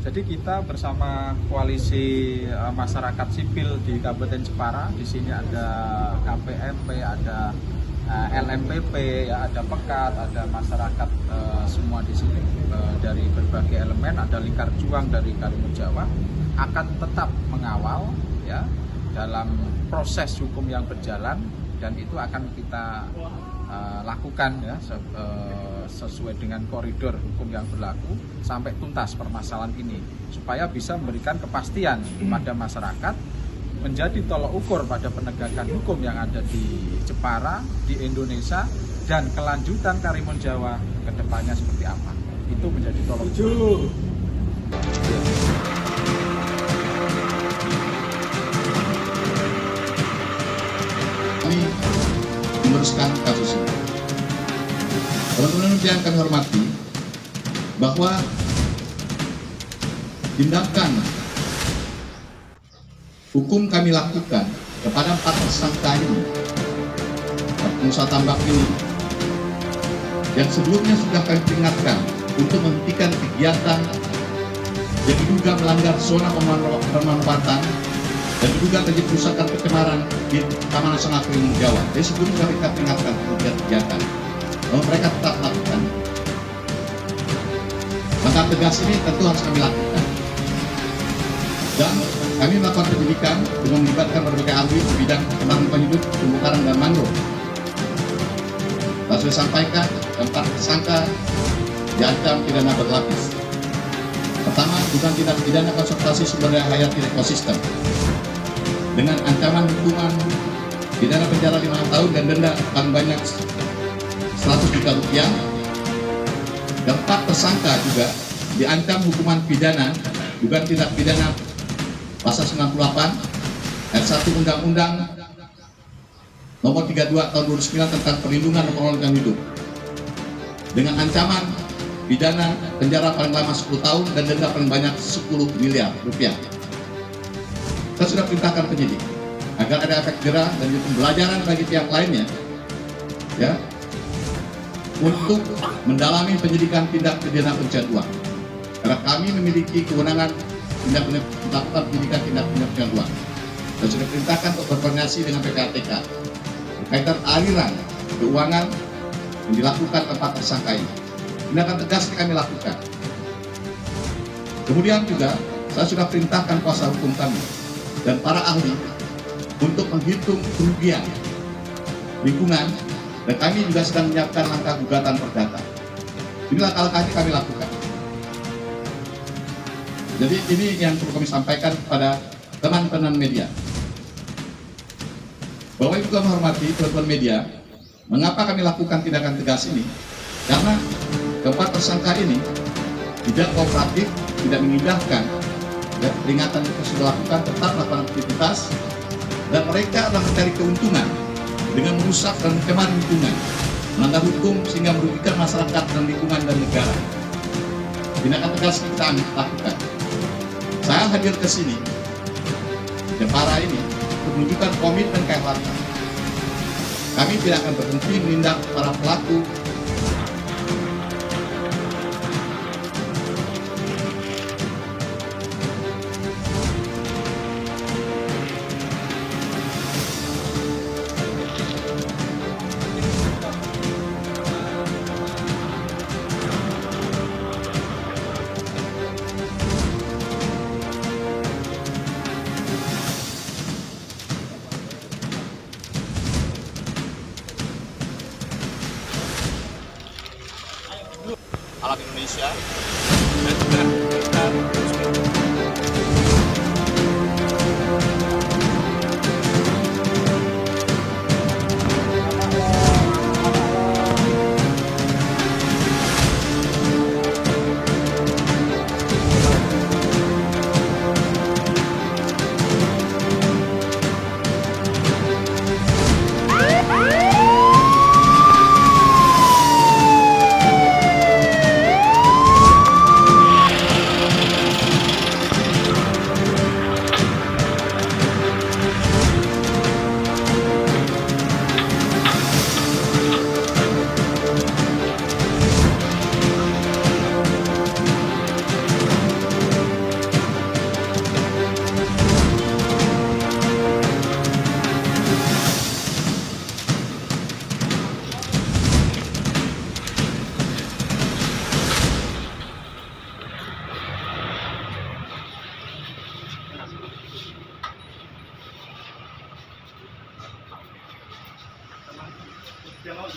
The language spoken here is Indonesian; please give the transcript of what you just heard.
Jadi kita bersama koalisi masyarakat sipil di Kabupaten Jepara, di sini ada KPMP, ada LMPP, ya, ada Pekat, ada masyarakat semua di sini dari berbagai elemen, ada Lingkar Juang dari Karimun Jawa, akan tetap mengawal ya dalam proses hukum yang berjalan, dan itu akan kita lakukan ya sesuai dengan koridor hukum yang berlaku sampai tuntas permasalahan ini, supaya bisa memberikan kepastian pada masyarakat, menjadi tolok ukur pada penegakan hukum yang ada di Jepara, di Indonesia, dan kelanjutan Karimun Jawa ke depannya seperti apa. Itu menjadi tolok ukur. Kami meneruskan kasus ini. Teman-teman yang kami hormati, bahwa tindakan hukum kami lakukan kepada 4 tersangka ini, pengusaha tambak ini, yang sebelumnya sudah kami peringatkan untuk menghentikan kegiatan yang diduga melanggar zona pemanfaatan dan diduga terjadi kerusakan pencemaran di Taman Nasional Karimun Jawa. Jadi sebelumnya kami peringatkan kegiatan, kalau mereka tetap melakukan, maka tegas ini tentu harus kami lakukan. Dan kami melakukan penyidikan dengan melibatkan berbagai ahli di bidang ketahanan lingkungan hidup, terumbu karang, dan mangrove. Sudah sampaikan, 4 tersangka diancam pidana berlapis. Pertama, dugaan tindak pidana konservasi sumber daya hayati ekosistem dengan ancaman hukuman pidana penjara 5 tahun dan denda paling banyak 100 juta rupiah. Dan 4 tersangka juga diancam hukuman pidana dugaan tindak pidana pasal 98 ayat 1 Undang-Undang Nomor 32 Tahun 2009 tentang perlindungan dan pengelolaan hidup, dengan ancaman pidana penjara paling lama 10 tahun dan denda paling banyak 10 miliar rupiah. Kita sudah perintahkan penyidik agar ada efek jerah dan pembelajaran bagi pihak lainnya, ya, untuk mendalami penyidikan tindak pidana pencucian uang. Karena kami memiliki kewenangan melakukan penyidikan tindak pidana pencucian uang, dan sudah perintahkan untuk berkoordinasi dengan PPATK berkaitan aliran keuangan yang dilakukan 4 tersangka ini. Tindakan tegas yang kami lakukan. Kemudian juga saya sudah perintahkan kuasa hukum kami dan para ahli untuk menghitung kerugian lingkungan, dan kami juga sedang menyiapkan langkah gugatan perdata. Inilah langkah-langkah yang kami lakukan. Jadi ini yang perlu kami sampaikan kepada teman-teman media. Bahwa Ibu kami hormati teman-teman media, mengapa kami lakukan tindakan tegas ini? Karena 4 tersangka ini tidak kooperatif, tidak mengindahkan peringatan yang sudah lakukan, tetap melakukan aktivitas, dan mereka adalah mencari keuntungan dengan merusak dan mencemar lingkungan, melanggar hukum sehingga merugikan masyarakat dan lingkungan dan negara. Tindakan tegas kita lakukan. Saya hadir ke sini, Jepara ini, untuk menunjukkan komitmen KFRK. Kami tidak akan berhenti menindak para pelaku alam Indonesia dan juga kita Yang mau